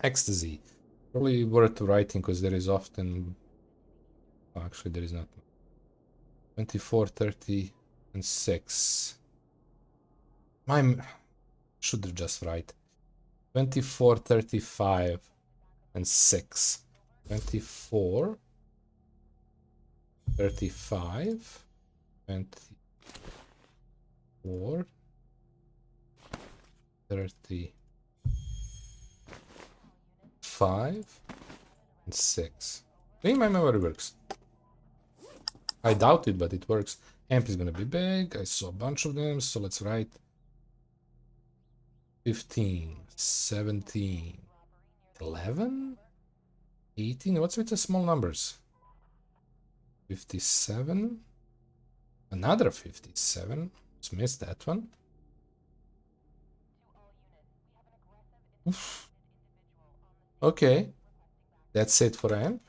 Ecstasy. Probably worth writing because there is often... Oh, actually, there is not. 24, 30, and 6. I should just write 24, 35, and 6. 24, 35, 24, 35, and 6. I think my memory works. I doubt it, but it works. Amp is gonna be big. I saw a bunch of them, so let's write 15, 17, 11, 18. What's with the small numbers? 57. Another 57. Just missed that one. Oof. Okay. That's it for amp.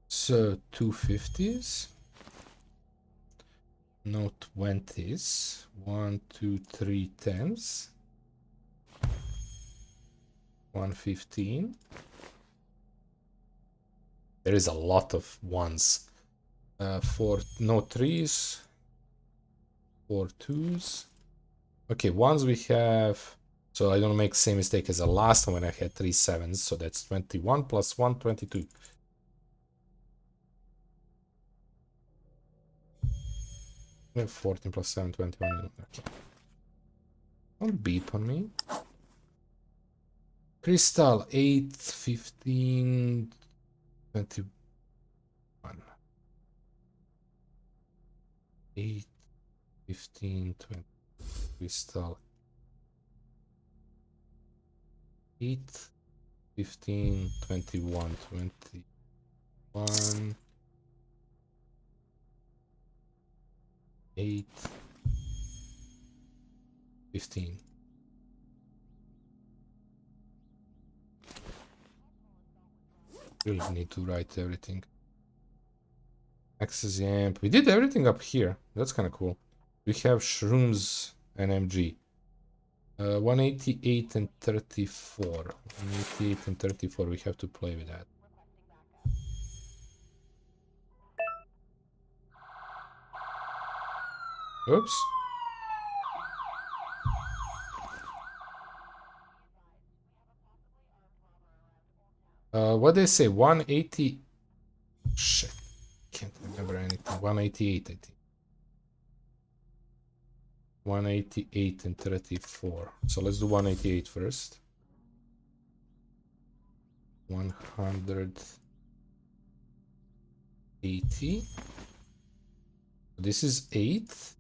So 250s. No 20s. 1, 2, 3 10s. 115. There is a lot of ones. 4 no 3s. 4 2s. Okay, ones we have. So I don't make the same mistake as the last one when I had 3 7s. So that's 21 plus 1, 22. We have 14 plus 7, 21. Okay. Don't beep on me. Crystal 8, 15, 21. 8, 15, 20. Crystal 8, 15, 21, 21. 8, 15. Really need to write everything. Access amp. We did everything up here. That's kind of cool. We have shrooms and MG. 188 and 34. 188 and 34. We have to play with that. Oops. What they say? 180. Shit. Can't remember anything. 188, I think. 188 and 34. So let's do 188 first. 180. This is 8.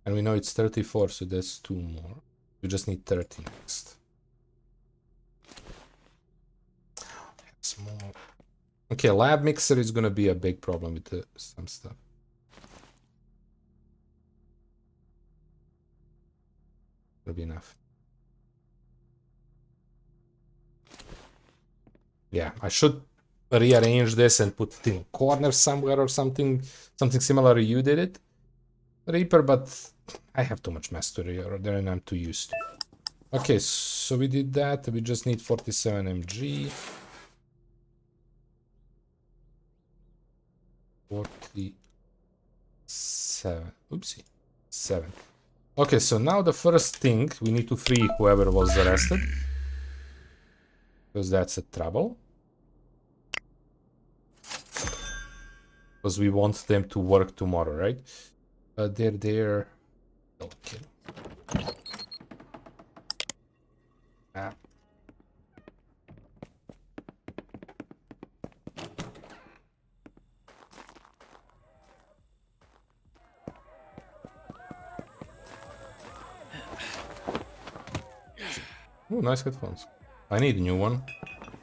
And we know it's 34, so that's 2 more. We just need 30 next. Small. Okay, lab mixer is gonna be a big problem with some stuff. That'll be enough. Yeah, I should rearrange this and put it in a corner somewhere or something similar to you did it, Reaper, but I have too much mess to reorder and I'm too used to. Okay, so we did that. We just need 47 mg. 47. Oopsie. 7. Okay, so now the first thing, we need to free whoever was arrested. Because that's a trouble. Because we want them to work tomorrow, right? They're there. Okay. Ah. Oh, nice headphones. I need a new one.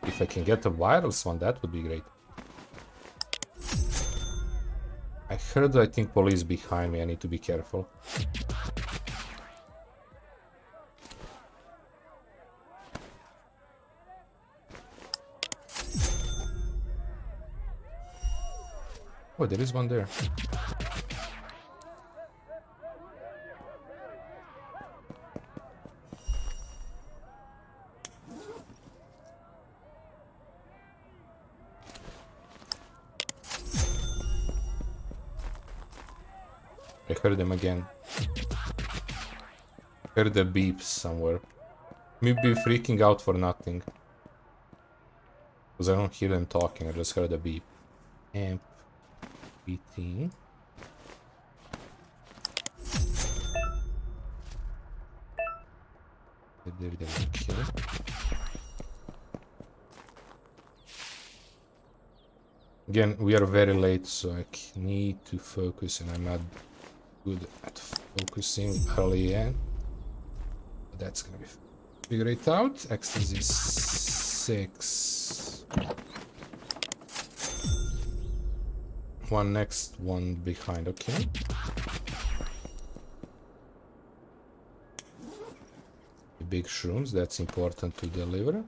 If I can get a wireless one, that would be great. I heard, I think, police behind me. I need to be careful. Oh, there is one there. I heard them again. Heard the beeps somewhere. Maybe freaking out for nothing. Because I don't hear them talking, I just heard a beep. Amp 18. There they look here. Again, we are very late, so I need to focus, and I'm not good at focusing early in. But that's gonna be figure it out. Ecstasy 6. One next, one behind, okay. The big shrooms, that's important to deliver.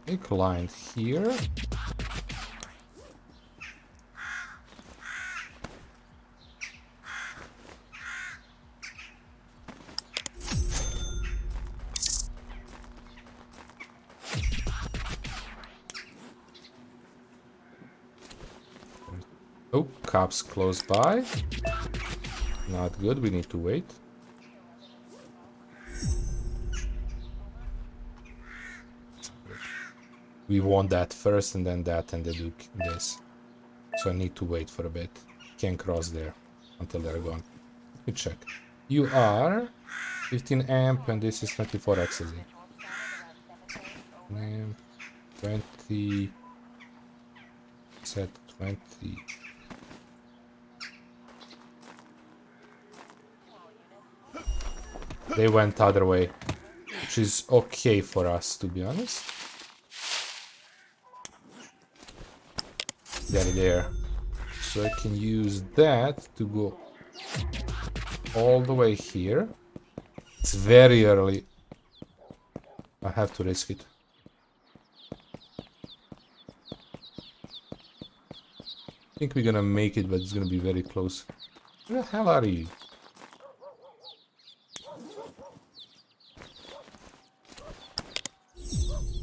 Big line here. Oh, cops close by. Not good, we need to wait. We want that first and then that and then do this. So I need to wait for a bit. Can't cross there until they're gone. Let me check. You are 15 amp and this is 24 ecstasy. Amp 20. Set 20. They went the other way, which is okay for us, to be honest. They're there. So I can use that to go all the way here. It's very early. I have to risk it. I think we're gonna make it, but it's gonna be very close. Where the hell are you?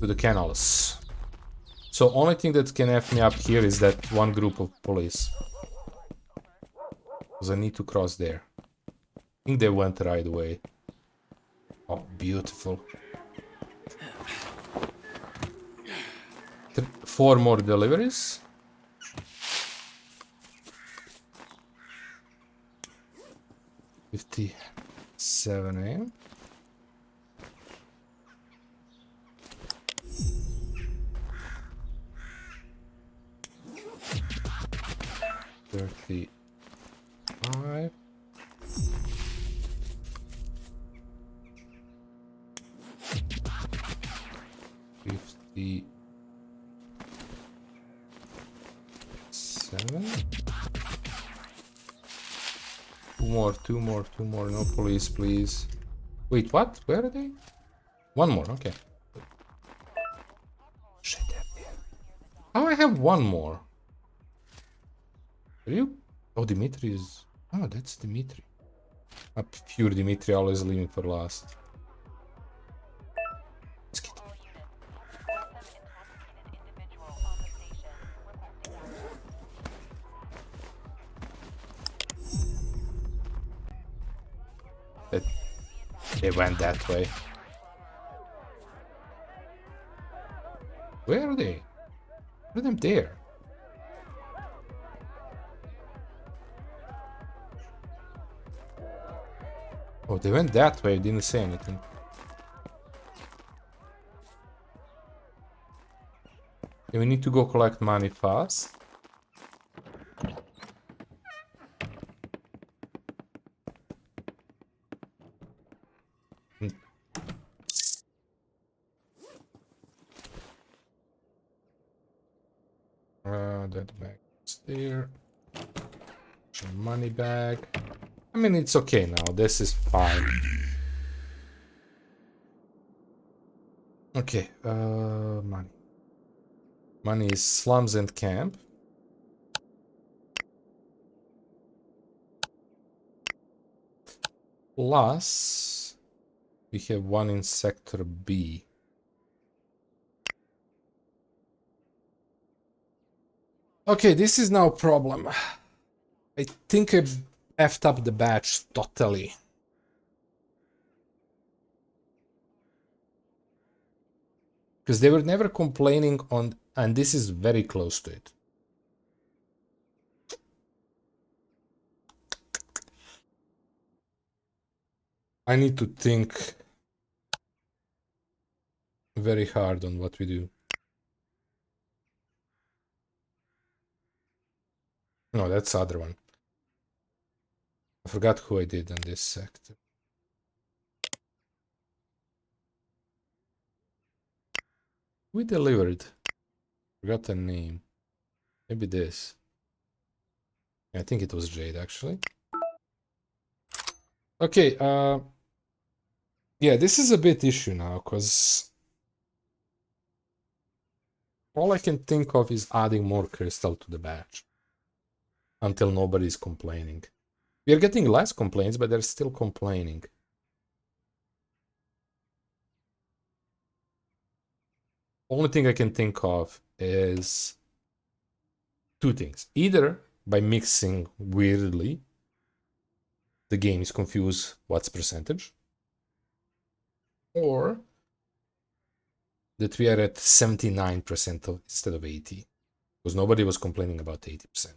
To the canals. So only thing that can F me up here is that one group of police. Because I need to cross there. I think they went right away. Oh, beautiful. 4 more deliveries. $57 AM. $35. 57. Two more. No police, please. Wait, what? Where are they? One more, okay. Shit, they're there. Oh, I have one more. Are you? Oh, Dimitri is... Oh, that's Dimitri. A pure Dimitri, always leaving for last. Let's get... They went that way. Where are they? Where are them there? Oh, they went that way, didn't say anything. Okay, we need to go collect money fast. That bag is there. Some money bag. I mean, it's okay now. This is fine. Okay, money. Money is slums and camp. Plus, We have one in sector B. Okay, this is now a problem. I think I effed up the batch totally. Because they were never complaining on, and this is very close to it. I need to think very hard on what we do. No, that's the other one. I forgot who I did on this sector. We delivered. Forgot the name. Maybe this. I think it was Jade, actually. Okay, yeah, this is a bit issue now, because all I can think of is adding more crystal to the batch until nobody's complaining. We are getting less complaints, but they're still complaining. Only thing I can think of is two things. Either by mixing weirdly, the game is confused what's percentage, or that we are at 79% instead of 80, because nobody was complaining about 80%.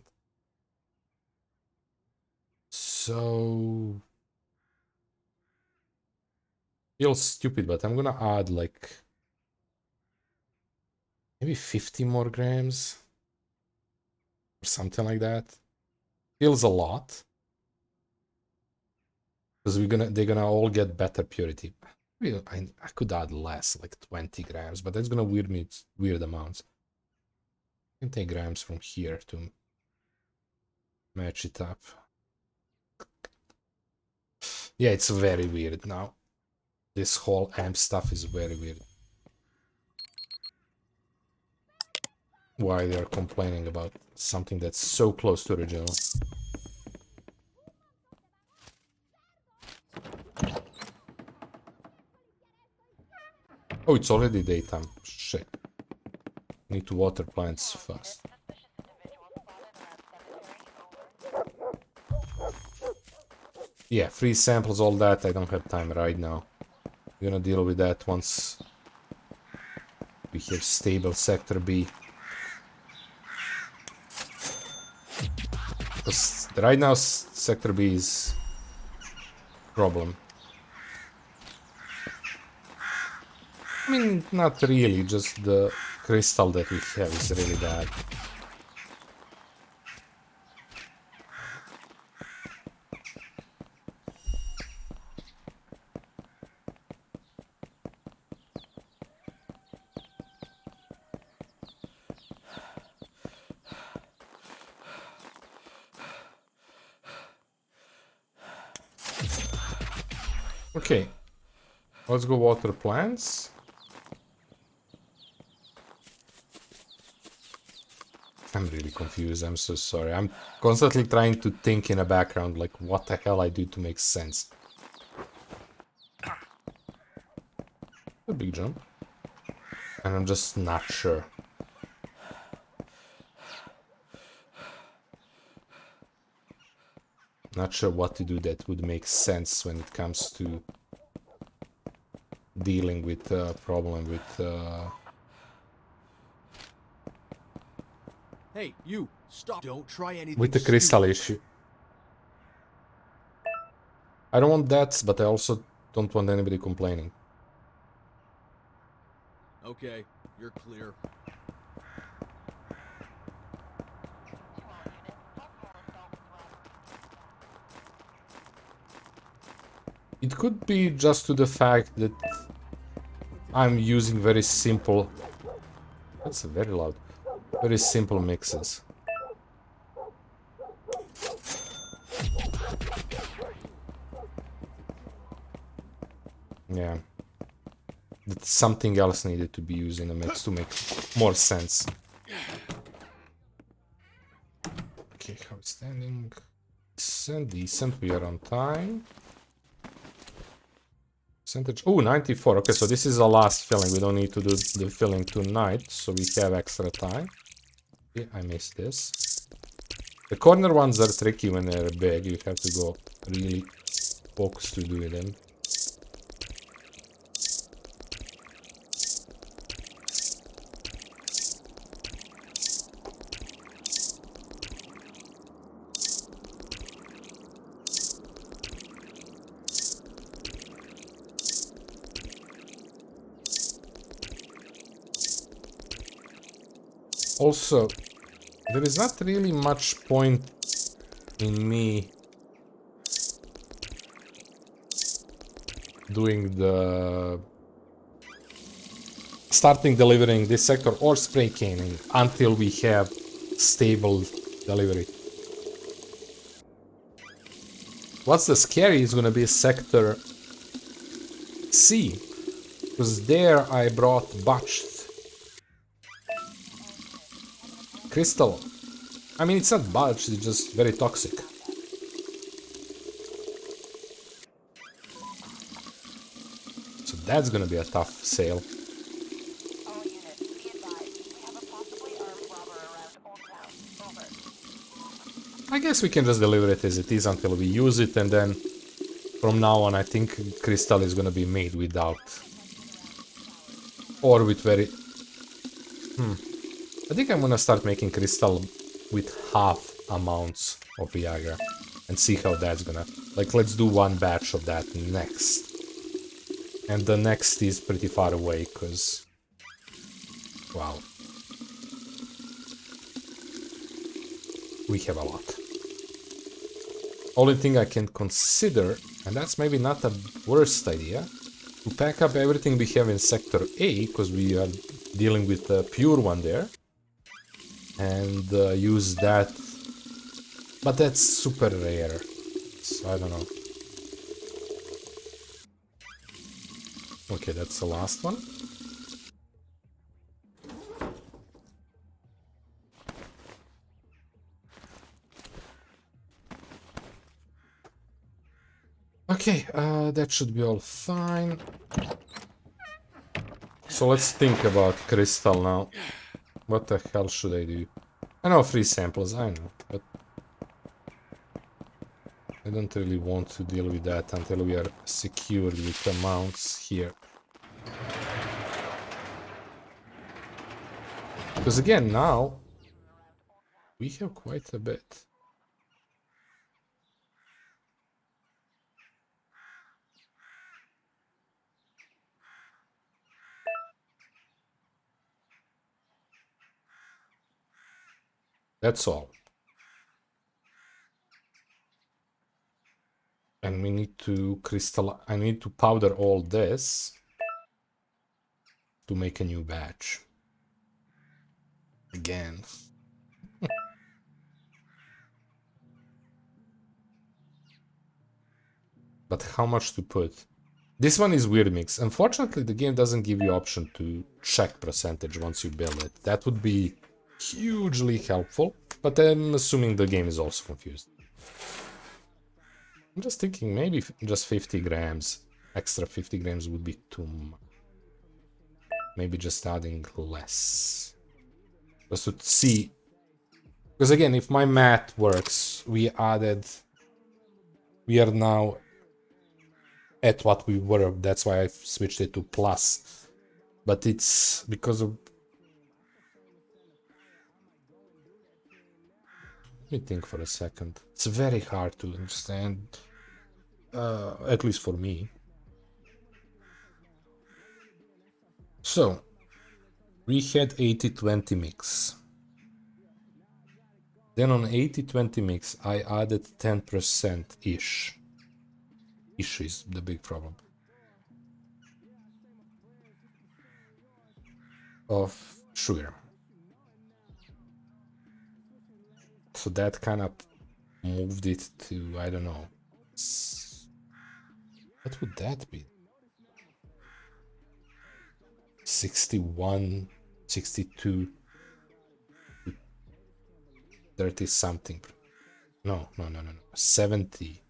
So feels stupid, but I'm gonna add like maybe 50 more grams or something like that. Feels a lot, because they're gonna all get better purity. I could add less, like 20 grams, but that's gonna weird me weird amounts. I can take grams from here to match it up. Yeah, it's very weird now. This whole amp stuff is very weird. Why they're complaining about something that's so close to original. Oh, it's already daytime. Shit. Need to water plants fast. Yeah, free samples, all that. I don't have time right now. We're gonna deal with that once we have stable sector B. Because right now sector B is problem. I mean, not really, just the crystal that we have is really bad. Okay, let's go water plants. I'm really confused, I'm so sorry. I'm constantly trying to think in the background, like what the hell I do to make sense. A big jump. And I'm just not sure. Not sure what to do that would make sense when it comes to dealing with a problem with Hey, you stop. Don't try anything with the crystal stupid. issue. I don't want that, but I also don't want anybody complaining. Okay, you're clear. It could be just to the fact that I'm using very simple... That's very loud. Very simple mixes. Yeah. That something else needed to be used in a mix to make more sense. Okay, how it's standing? Decent, decent. We are on time. Percentage. Oh, 94. Okay, so this is the last filling. We don't need to do the filling tonight, so we have extra time. Okay, I missed this. The corner ones are tricky when they're big. You have to go really focused to do them. Also, there is not really much point in me doing the starting delivering this sector or spray caning until we have stable delivery. What's the scary is gonna be sector C, because there I brought botched crystal. I mean, it's not botched, it's just very toxic. So that's gonna be a tough sale. I guess we can just deliver it as it is until we use it, and then from now on I think crystal is gonna be made without. Or with very... I think I'm gonna start making crystal with half amounts of Viagra and see how that's gonna... Like, let's do one batch of that next. And the next is pretty far away, because... Wow. We have a lot. Only thing I can consider, and that's maybe not a worst idea, to pack up everything we have in Sector A, because we are dealing with a pure one there, and use that. But that's super rare, so I don't know. Okay, that's the last one. Okay, that should be all fine. So let's think about crystal now. What the hell should I do? I know free samples, I know, but I don't really want to deal with that until we are secured with amounts here. Because again, now we have quite a bit. That's all. And we need to I need to powder all this to make a new batch. Again. But how much to put? This one is weird mix. Unfortunately, the game doesn't give you option to check percentage once you build it. That would be hugely helpful, but I'm assuming the game is also confused. I'm just thinking maybe just 50 grams. Extra 50 grams would be too much. Maybe just adding less. Just to see. Because again, if my math works, we are now at what we were. That's why I switched it to plus. But it's because of... Let me think for a second. It's very hard to understand. At least for me. So, we had 80-20 mix. Then on 80-20 mix, I added 10%-ish. Ish is the big problem. Of sugar. So that kind of moved it to, I don't know. What would that be? 61, 62, 30 something. No. 70.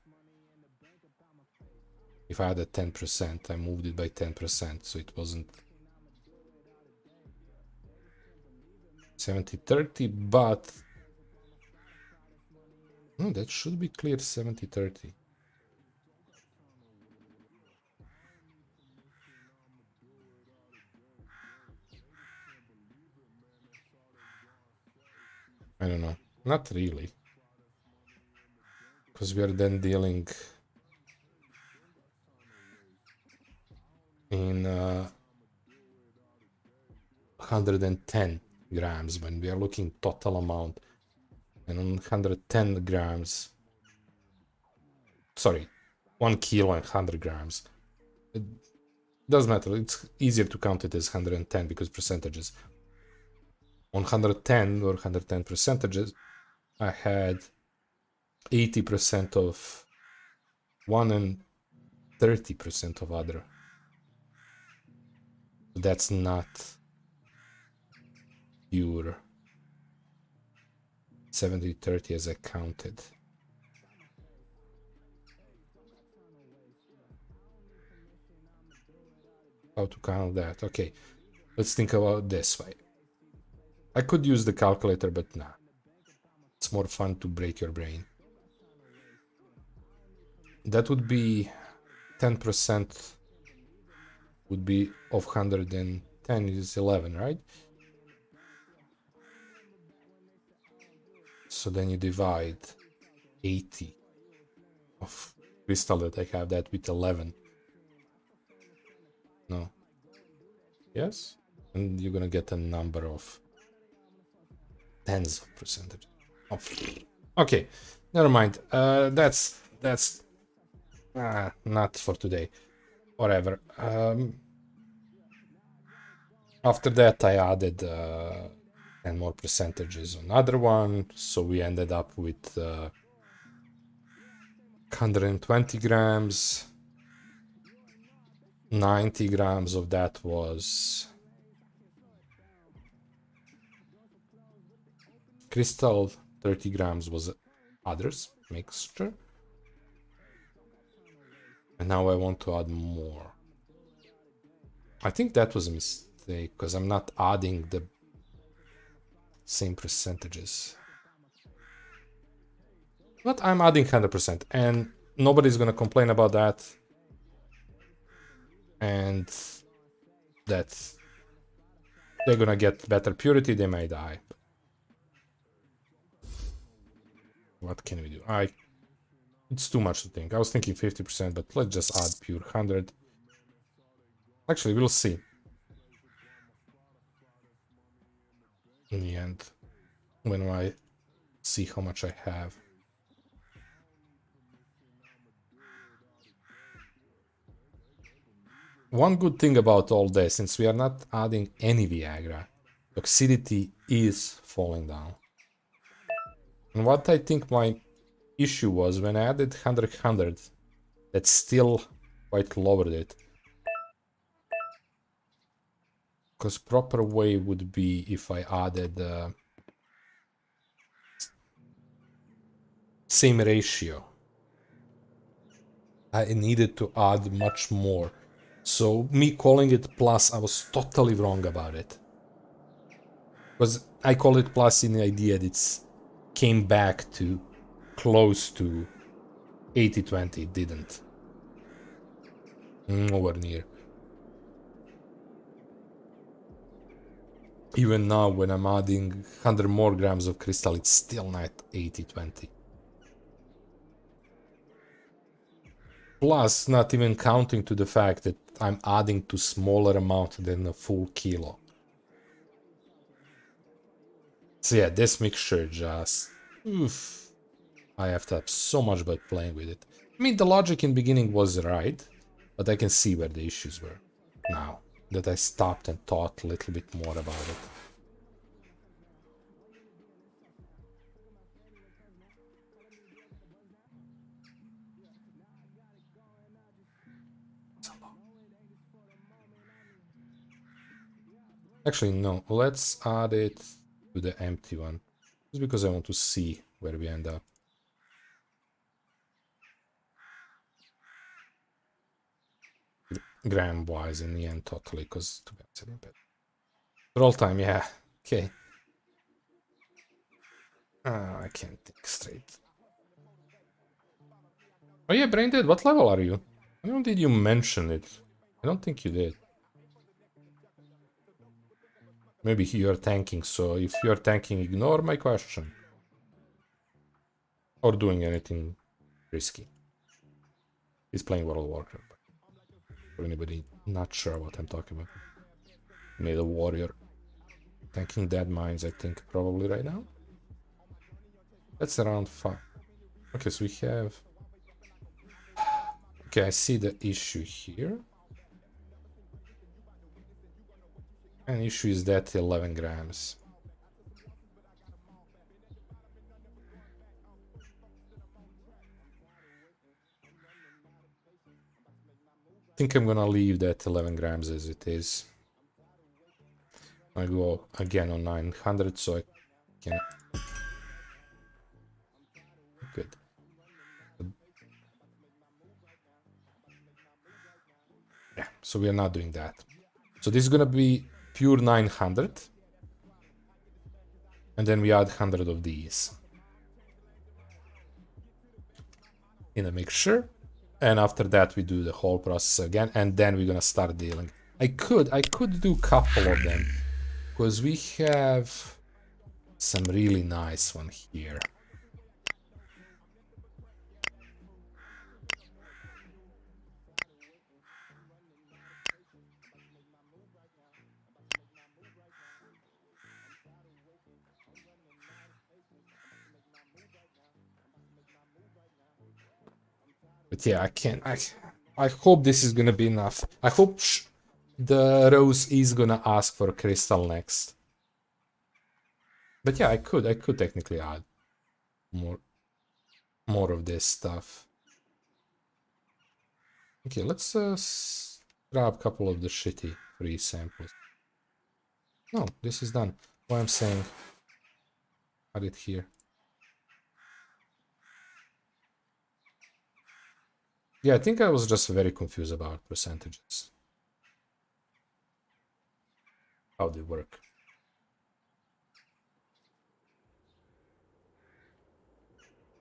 If I added 10%, I moved it by 10%, so it wasn't 70-30, but no, that should be clear 70-30. I don't know. Not really. Because we are then dealing in 110 grams when we are looking total amount. And on 110 grams, sorry, 1 kilo and 100 grams. It doesn't matter. It's easier to count it as 110 because percentages. On 110 or 110 percentages, I had 80% of one and 30% of other. That's not pure 70-30 as I counted. How to count that? Okay, let's think about this way. I could use the calculator, but nah. It's more fun to break your brain. That would be 10% would be of 110 is 11, right? So then you divide 80 of crystal that I have that with 11. No. Yes? And you're gonna get a number of tens of percentage. Oh. Okay, never mind. That's not for today. Whatever. After that, I added 10 more percentages on other one, so we ended up with 120 grams. 90 grams of that was crystal, 30 grams was others mixture. And now I want to add more. I think that was a mistake because I'm not adding the same percentages. But I'm adding 100% and nobody's gonna complain about that. And that's they're gonna get better purity, they may die. What can we do? It's too much to think. I was thinking 50%, but let's just add pure 100. Actually, we'll see. In the end, when I see how much I have. One good thing about all this, since we are not adding any Viagra, toxicity is falling down. And what I think my issue was when I added 100, that still quite lowered it. Because proper way would be if I added same ratio. I needed to add much more. So me calling it plus, I was totally wrong about it. Because I call it plus in the idea that it's came back to close to 80-20. It didn't. Nowhere near. Even now when I'm adding 100 more grams of crystal, it's still not 80-20. Plus, not even counting to the fact that I'm adding to smaller amount than a full kilo. So yeah, this mixture just... oof. I have to have so much by playing with it. I mean, the logic in the beginning was right, but I can see where the issues were now that I stopped and thought a little bit more about it. Actually, no, let's add it to the empty one, just because I want to see where we end up. gram wise in the end totally, because to be honest, I didn't bet. Roll time, yeah. Okay. I can't think straight. Oh yeah, Braindead, what level are you? I don't did you mention it. I don't think you did. Maybe you're tanking, so if you're tanking, ignore my question. Or doing anything risky. He's playing World of Warcraft. For anybody not sure what I'm talking about. Made a warrior. Tanking dead mines, I think, probably right now. That's around 5. Okay, so we have... Okay, I see the issue here. And issue is that 11 grams. I think I'm gonna leave that 11 grams as it is. I go again on 900, so I can... Good. Yeah, so we are not doing that. So this is gonna be pure 900. And then we add 100 of these in a mixture. And after that we do the whole process again, and then we're gonna start dealing. I could do a couple of them, because we have some really nice one here. But yeah, I can't. I hope this is gonna be enough. I hope the Rose is gonna ask for crystal next. But yeah, I could technically add more of this stuff. Okay, let's grab a couple of the shitty free samples. No, this is done. What I'm saying, add it here. Yeah, I think I was just very confused about percentages. How they work.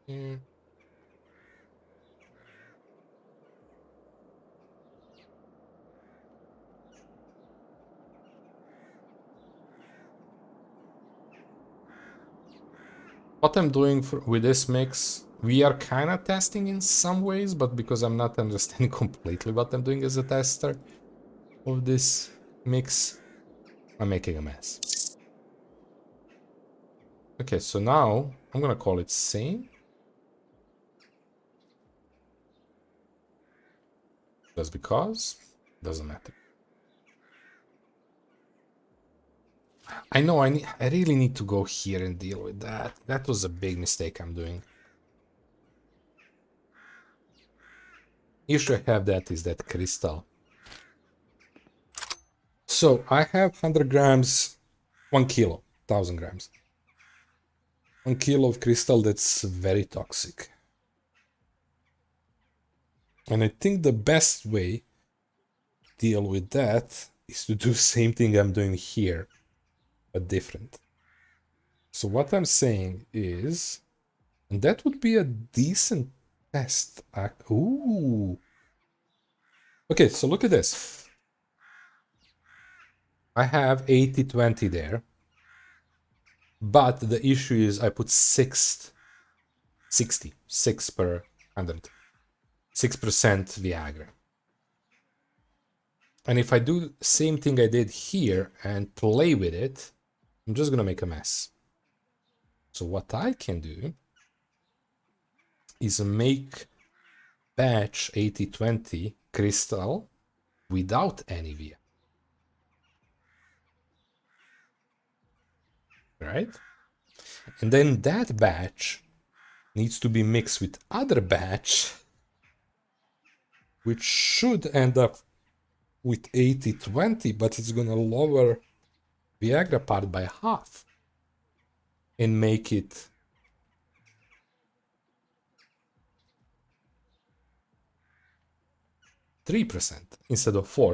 Mm. What I'm doing with this mix, we are kind of testing in some ways, but because I'm not understanding completely what I'm doing as a tester of this mix, I'm making a mess. Okay, so now I'm gonna call it same. Just because, doesn't matter. I know I really need to go here and deal with that. That was a big mistake I'm doing. Issue I have that is that crystal. So I have 100 grams, 1 kilo, 1000 grams. 1 kilo of crystal that's very toxic. And I think the best way to deal with that is to do the same thing I'm doing here, but different. So what I'm saying is, and that would be a decent test. Ooh. Okay, so look at this. I have 80-20 there. But the issue is I put 6 per 100. 6% Viagra. And if I do the same thing I did here and play with it, I'm just gonna make a mess. So what I can do is make batch 80-20 crystal without any Viagra. Right? And then that batch needs to be mixed with other batch, which should end up with 80-20, but it's gonna lower Viagra part by half and make it 3% instead of 4.